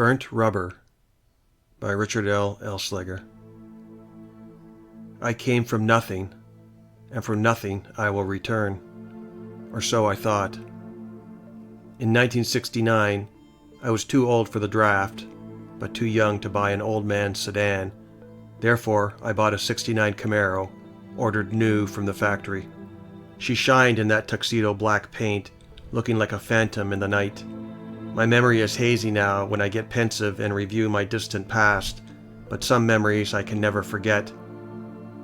Burnt Rubber by Richard L. Elsliger. I came from nothing, and from nothing I will return, or so I thought. In 1969, I was too old for the draft, but too young to buy an old man's sedan. Therefore, I bought a '69 Camaro, ordered new from the factory. She shined in that tuxedo black paint, looking like a phantom in the night. My memory is hazy now when I get pensive and review my distant past, but some memories I can never forget.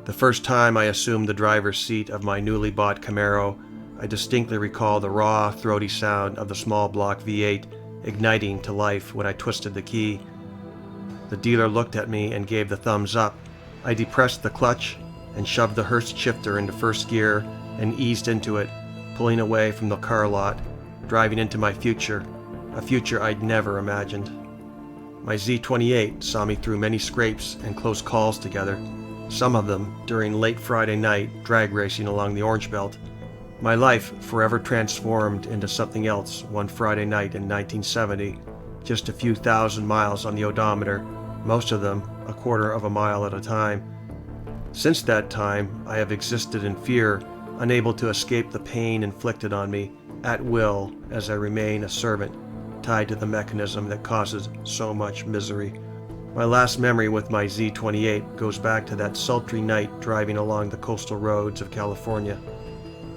The first time I assumed the driver's seat of my newly bought Camaro, I distinctly recall the raw, throaty sound of the small block V8 igniting to life when I twisted the key. The dealer looked at me and gave the thumbs up. I depressed the clutch and shoved the Hurst shifter into first gear and eased into it, pulling away from the car lot, driving into my future, a future I'd never imagined. My Z28 saw me through many scrapes and close calls together, some of them during late Friday night drag racing along the Orange Belt. My life forever transformed into something else one Friday night in 1970, just a few thousand miles on the odometer, most of them a quarter of a mile at a time. Since that time, I have existed in fear, unable to escape the pain inflicted on me at will as I remain a servant, tied to the mechanism that causes so much misery. My last memory with my Z28 goes back to that sultry night driving along the coastal roads of California.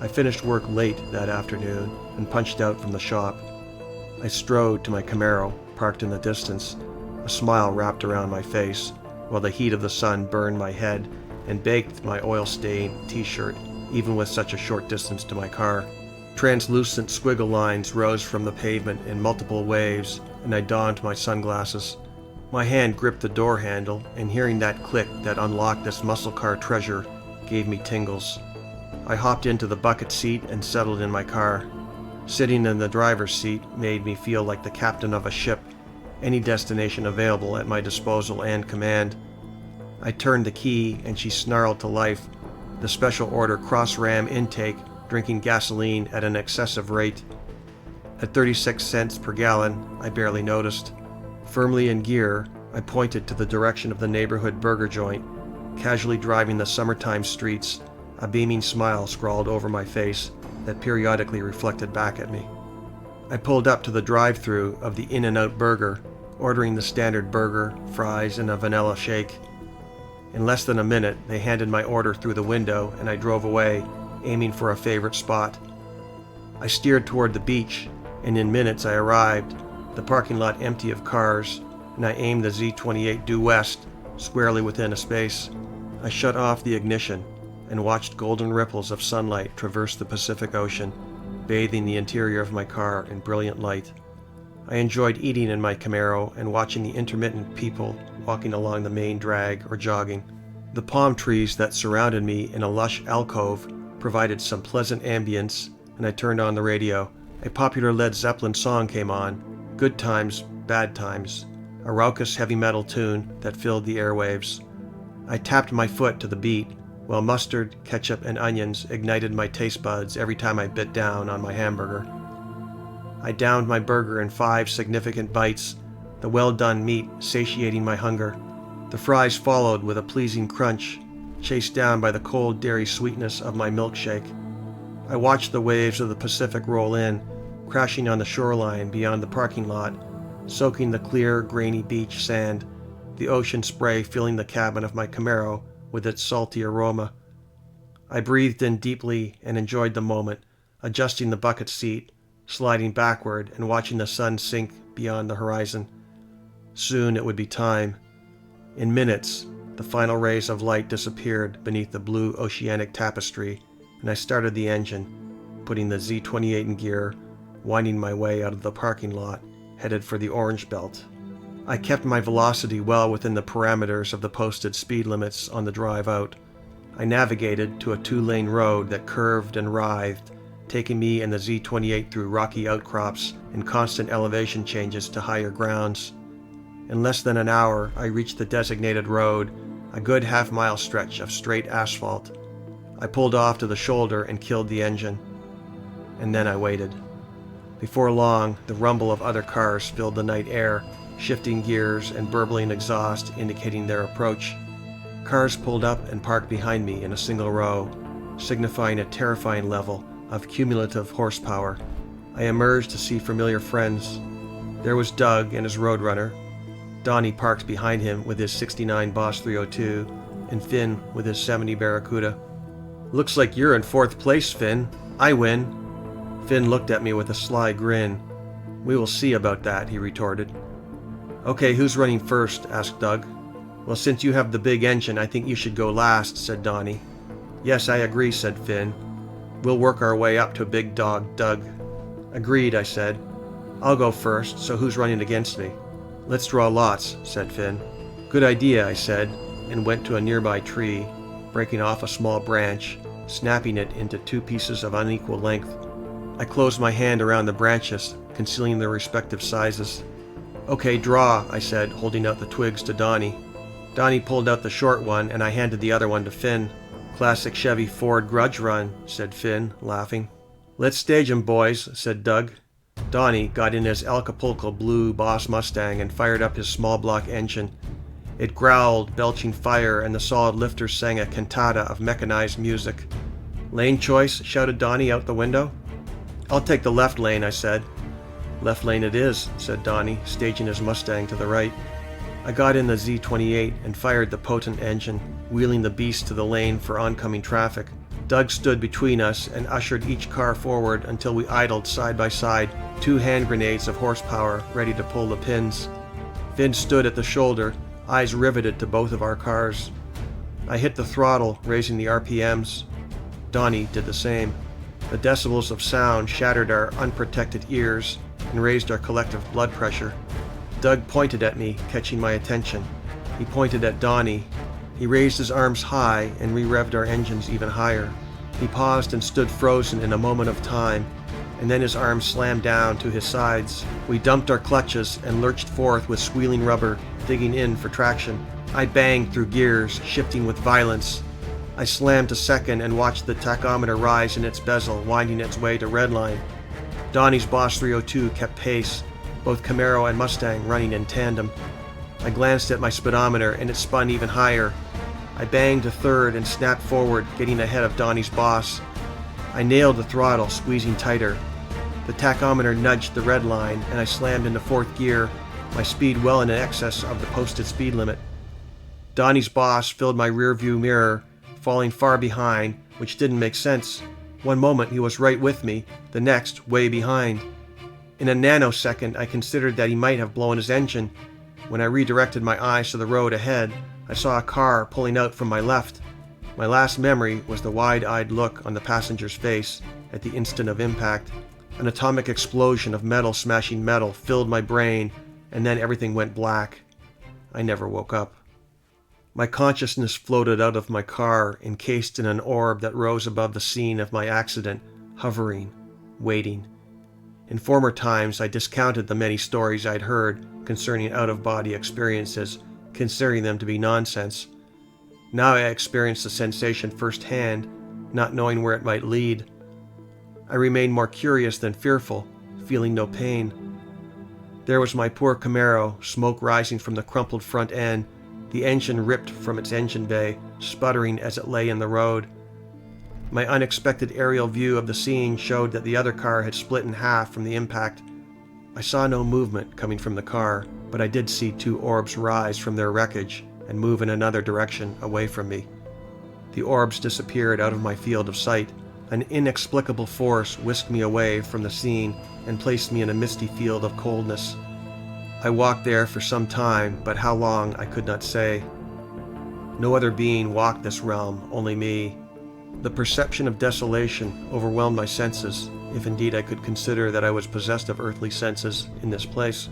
I finished work late that afternoon and punched out from the shop. I strode to my Camaro, parked in the distance, a smile wrapped around my face, while the heat of the sun burned my head and baked my oil-stained t-shirt, even with such a short distance to my car. Translucent squiggle lines rose from the pavement in multiple waves, and I donned my sunglasses. My hand gripped the door handle, and hearing that click that unlocked this muscle car treasure gave me tingles. I hopped into the bucket seat and settled in my car. Sitting in the driver's seat made me feel like the captain of a ship, any destination available at my disposal and command. I turned the key and she snarled to life, the special order cross-ram intake drinking gasoline at an excessive rate. At 36 cents per gallon, I barely noticed. Firmly in gear, I pointed to the direction of the neighborhood burger joint, casually driving the summertime streets, a beaming smile scrawled over my face that periodically reflected back at me. I pulled up to the drive-thru of the In-N-Out Burger, ordering the standard burger, fries, and a vanilla shake. In less than a minute, they handed my order through the window and I drove away, aiming for a favorite spot. I steered toward the beach, and in minutes I arrived, the parking lot empty of cars, and I aimed the Z28 due west, squarely within a space. I shut off the ignition and watched golden ripples of sunlight traverse the Pacific Ocean, bathing the interior of my car in brilliant light. I enjoyed eating in my Camaro and watching the intermittent people walking along the main drag or jogging. The palm trees that surrounded me in a lush alcove provided some pleasant ambience, and I turned on the radio. A popular Led Zeppelin song came on, Good Times, Bad Times, a raucous heavy metal tune that filled the airwaves. I tapped my foot to the beat, while mustard, ketchup, and onions ignited my taste buds every time I bit down on my hamburger. I downed my burger in 5 significant bites, the well-done meat satiating my hunger. The fries followed with a pleasing crunch, chased down by the cold dairy sweetness of my milkshake. I watched the waves of the Pacific roll in, crashing on the shoreline beyond the parking lot, soaking the clear, grainy beach sand, the ocean spray filling the cabin of my Camaro with its salty aroma. I breathed in deeply and enjoyed the moment, adjusting the bucket seat, sliding backward and watching the sun sink beyond the horizon. Soon it would be time. In minutes, the final rays of light disappeared beneath the blue oceanic tapestry, and I started the engine, putting the Z28 in gear, winding my way out of the parking lot, headed for the Orange Belt. I kept my velocity well within the parameters of the posted speed limits on the drive out. I navigated to a 2-lane road that curved and writhed, taking me and the Z28 through rocky outcrops and constant elevation changes to higher grounds. In less than an hour, I reached the designated road, a good half-mile stretch of straight asphalt. I pulled off to the shoulder and killed the engine. And then I waited. Before long, the rumble of other cars filled the night air, shifting gears and burbling exhaust indicating their approach. Cars pulled up and parked behind me in a single row, signifying a terrifying level of cumulative horsepower. I emerged to see familiar friends. There was Doug and his Roadrunner, Donnie parked behind him with his 69 Boss 302, and Finn with his 70 Barracuda. "Looks like you're in 4th place, Finn. I win." Finn looked at me with a sly grin. "We will see about that," he retorted. "Okay, who's running first?" asked Doug. "Well, since you have the big engine, I think you should go last," said Donnie. "Yes, I agree," said Finn. "We'll work our way up to big dog Doug." "Agreed," I said. "I'll go first, so who's running against me?" "Let's draw lots," said Finn. "Good idea," I said, and went to a nearby tree, breaking off a small branch, snapping it into 2 pieces of unequal length. I closed my hand around the branches, concealing their respective sizes. "Okay, draw," I said, holding out the twigs to Donnie. Donnie pulled out the short one, and I handed the other one to Finn. "Classic Chevy Ford grudge run," said Finn, laughing. "Let's stage 'em, boys," said Doug. Donnie got in his Acapulco blue Boss Mustang and fired up his small block engine. It growled, belching fire, and the solid lifter sang a cantata of mechanized music. "Lane choice?" shouted Donnie out the window. "I'll take the left lane," I said. "Left lane it is," said Donnie, staging his Mustang to the right. I got in the Z28 and fired the potent engine, wheeling the beast to the lane for oncoming traffic. Doug stood between us and ushered each car forward until we idled side by side, 2 hand grenades of horsepower ready to pull the pins. Finn stood at the shoulder, eyes riveted to both of our cars. I hit the throttle, raising the RPMs. Donnie did the same. The decibels of sound shattered our unprotected ears and raised our collective blood pressure. Doug pointed at me, catching my attention. He pointed at Donnie. He raised his arms high and re-revved our engines even higher. He paused and stood frozen in a moment of time, and then his arms slammed down to his sides. We dumped our clutches and lurched forth with squealing rubber, digging in for traction. I banged through gears, shifting with violence. I slammed to second and watched the tachometer rise in its bezel, winding its way to redline. Donnie's Boss 302 kept pace, both Camaro and Mustang running in tandem. I glanced at my speedometer and it spun even higher. I banged to third and snapped forward, getting ahead of Donnie's Boss. I nailed the throttle, squeezing tighter. The tachometer nudged the red line and I slammed into 4th gear, my speed well in excess of the posted speed limit. Donnie's Boss filled my rear view mirror, falling far behind, which didn't make sense. One moment he was right with me, the next way behind. In a nanosecond I considered that he might have blown his engine. When I redirected my eyes to the road ahead, I saw a car pulling out from my left. My last memory was the wide-eyed look on the passenger's face at the instant of impact. An atomic explosion of metal smashing metal filled my brain, and then everything went black. I never woke up. My consciousness floated out of my car, encased in an orb that rose above the scene of my accident, hovering, waiting. In former times, I discounted the many stories I'd heard concerning out-of-body experiences, considering them to be nonsense. Now I experienced the sensation firsthand, not knowing where it might lead. I remained more curious than fearful, feeling no pain. There was my poor Camaro, smoke rising from the crumpled front end, the engine ripped from its engine bay, sputtering as it lay in the road. My unexpected aerial view of the scene showed that the other car had split in half from the impact. I saw no movement coming from the car, but I did see 2 orbs rise from their wreckage and move in another direction away from me. The orbs disappeared out of my field of sight. An inexplicable force whisked me away from the scene and placed me in a misty field of coldness. I walked there for some time, but how long I could not say. No other being walked this realm, only me. The perception of desolation overwhelmed my senses, if indeed I could consider that I was possessed of earthly senses in this place.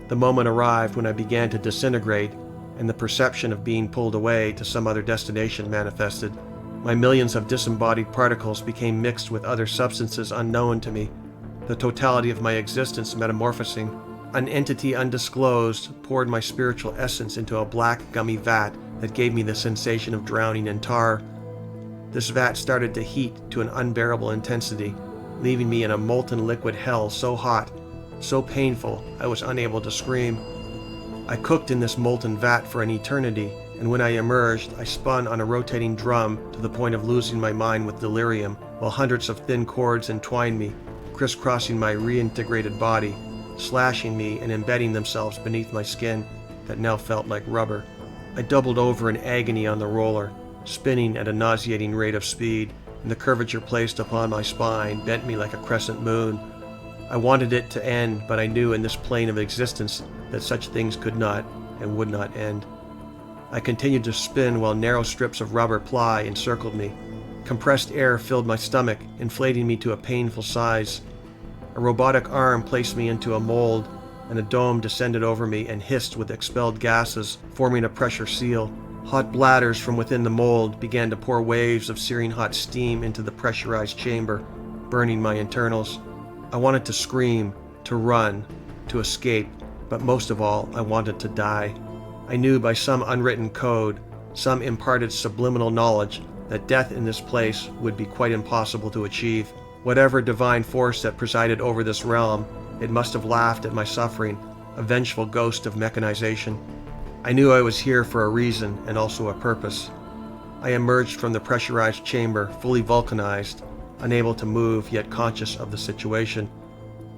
The moment arrived when I began to disintegrate, and the perception of being pulled away to some other destination manifested. My millions of disembodied particles became mixed with other substances unknown to me, the totality of my existence metamorphosing. An entity undisclosed poured my spiritual essence into a black, gummy vat that gave me the sensation of drowning in tar. This vat started to heat to an unbearable intensity, leaving me in a molten liquid hell so hot, so painful, I was unable to scream. I cooked in this molten vat for an eternity, and when I emerged, I spun on a rotating drum to the point of losing my mind with delirium, while hundreds of thin cords entwined me, crisscrossing my reintegrated body, slashing me and embedding themselves beneath my skin that now felt like rubber. I doubled over in agony on the roller, spinning at a nauseating rate of speed, and the curvature placed upon my spine bent me like a crescent moon. I wanted it to end, but I knew in this plane of existence that such things could not and would not end. I continued to spin while narrow strips of rubber ply encircled me. Compressed air filled my stomach, inflating me to a painful size. A robotic arm placed me into a mold, and a dome descended over me and hissed with expelled gases, forming a pressure seal. Hot bladders from within the mold began to pour waves of searing hot steam into the pressurized chamber, burning my internals. I wanted to scream, to run, to escape, but most of all, I wanted to die. I knew by some unwritten code, some imparted subliminal knowledge, that death in this place would be quite impossible to achieve. Whatever divine force that presided over this realm, it must have laughed at my suffering, a vengeful ghost of mechanization. I knew I was here for a reason and also a purpose. I emerged from the pressurized chamber, fully vulcanized, unable to move yet conscious of the situation.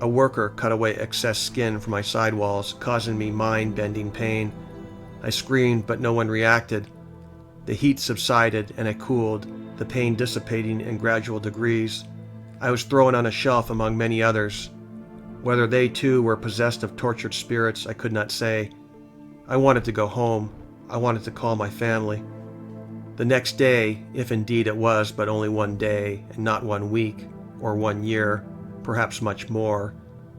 A worker cut away excess skin from my sidewalls, causing me mind-bending pain. I screamed, but no one reacted. The heat subsided and I cooled, the pain dissipating in gradual degrees. I was thrown on a shelf among many others. Whether they too were possessed of tortured spirits, I could not say. I wanted to go home. I wanted to call my family. The next day, if indeed it was but only one day, and not 1 week, or 1 year, perhaps much more,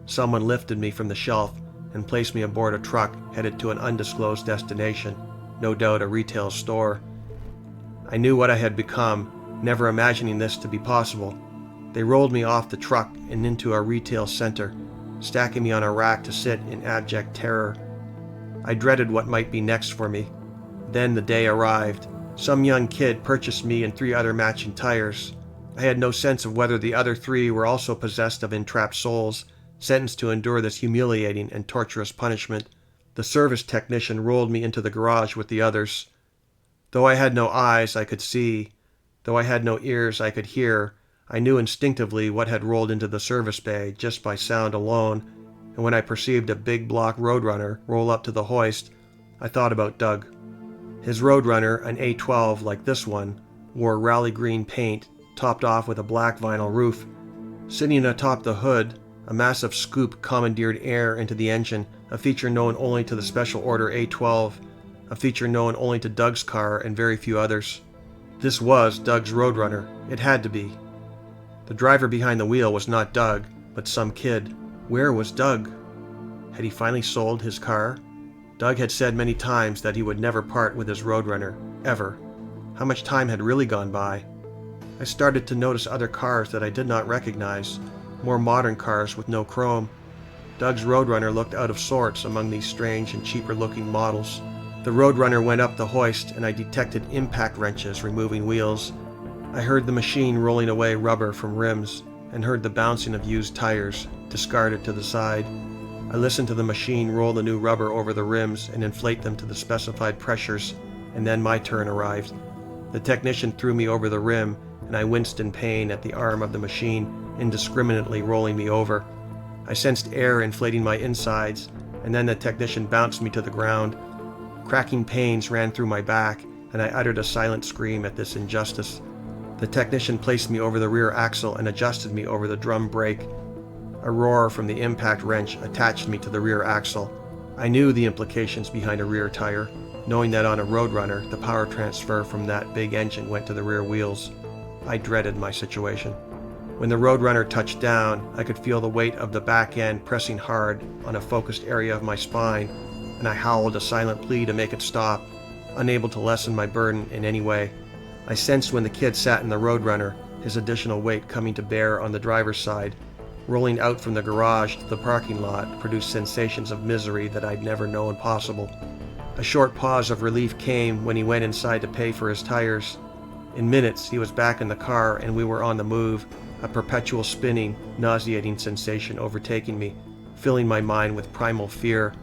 someone lifted me from the shelf and placed me aboard a truck headed to an undisclosed destination, no doubt a retail store. I knew what I had become, never imagining this to be possible. They rolled me off the truck and into a retail center, stacking me on a rack to sit in abject terror. I dreaded what might be next for me. Then the day arrived. Some young kid purchased me and 3 other matching tires. I had no sense of whether the other 3 were also possessed of entrapped souls, sentenced to endure this humiliating and torturous punishment. The service technician rolled me into the garage with the others. Though I had no eyes, I could see. Though I had no ears, I could hear. I knew instinctively what had rolled into the service bay just by sound alone, and when I perceived a big block Roadrunner roll up to the hoist, I thought about Doug. His Roadrunner, an A12 like this one, wore rally green paint, topped off with a black vinyl roof. Sitting atop the hood, a massive scoop commandeered air into the engine, a feature known only to the Special Order A12, a feature known only to Doug's car and very few others. This was Doug's Roadrunner. It had to be. The driver behind the wheel was not Doug, but some kid. Where was Doug? Had he finally sold his car? Doug had said many times that he would never part with his Roadrunner, ever. How much time had really gone by? I started to notice other cars that I did not recognize, more modern cars with no chrome. Doug's Roadrunner looked out of sorts among these strange and cheaper-looking models. The Roadrunner went up the hoist, and I detected impact wrenches removing wheels. I heard the machine rolling away rubber from rims, and heard the bouncing of used tires, discarded to the side. I listened to the machine roll the new rubber over the rims and inflate them to the specified pressures, and then my turn arrived. The technician threw me over the rim, and I winced in pain at the arm of the machine indiscriminately rolling me over. I sensed air inflating my insides, and then the technician bounced me to the ground. Cracking pains ran through my back, and I uttered a silent scream at this injustice. The technician placed me over the rear axle and adjusted me over the drum brake. A roar from the impact wrench attached me to the rear axle. I knew the implications behind a rear tire, knowing that on a Roadrunner, the power transfer from that big engine went to the rear wheels. I dreaded my situation. When the Roadrunner touched down, I could feel the weight of the back end pressing hard on a focused area of my spine, and I howled a silent plea to make it stop, unable to lessen my burden in any way. I sensed when the kid sat in the Roadrunner, his additional weight coming to bear on the driver's side. Rolling out from the garage to the parking lot produced sensations of misery that I'd never known possible. A short pause of relief came when he went inside to pay for his tires. In minutes, he was back in the car and we were on the move, a perpetual spinning, nauseating sensation overtaking me, filling my mind with primal fear.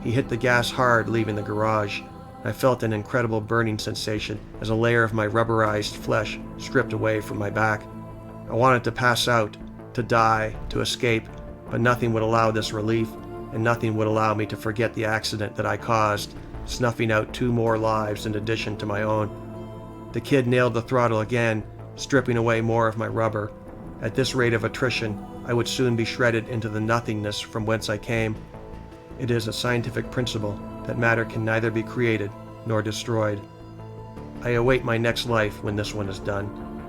He hit the gas hard, leaving the garage. I felt an incredible burning sensation as a layer of my rubberized flesh stripped away from my back. I wanted to pass out, to die, to escape, but nothing would allow this relief, and nothing would allow me to forget the accident that I caused, snuffing out 2 more lives in addition to my own. The kid nailed the throttle again, stripping away more of my rubber. At this rate of attrition, I would soon be shredded into the nothingness from whence I came. It is a scientific principle that matter can neither be created nor destroyed. I await my next life when this one is done,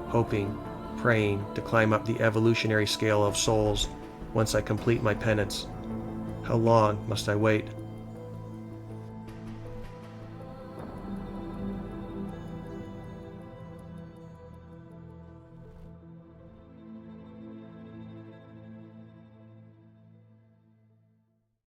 hoping, praying to climb up the evolutionary scale of souls once I complete my penance. How long must I wait?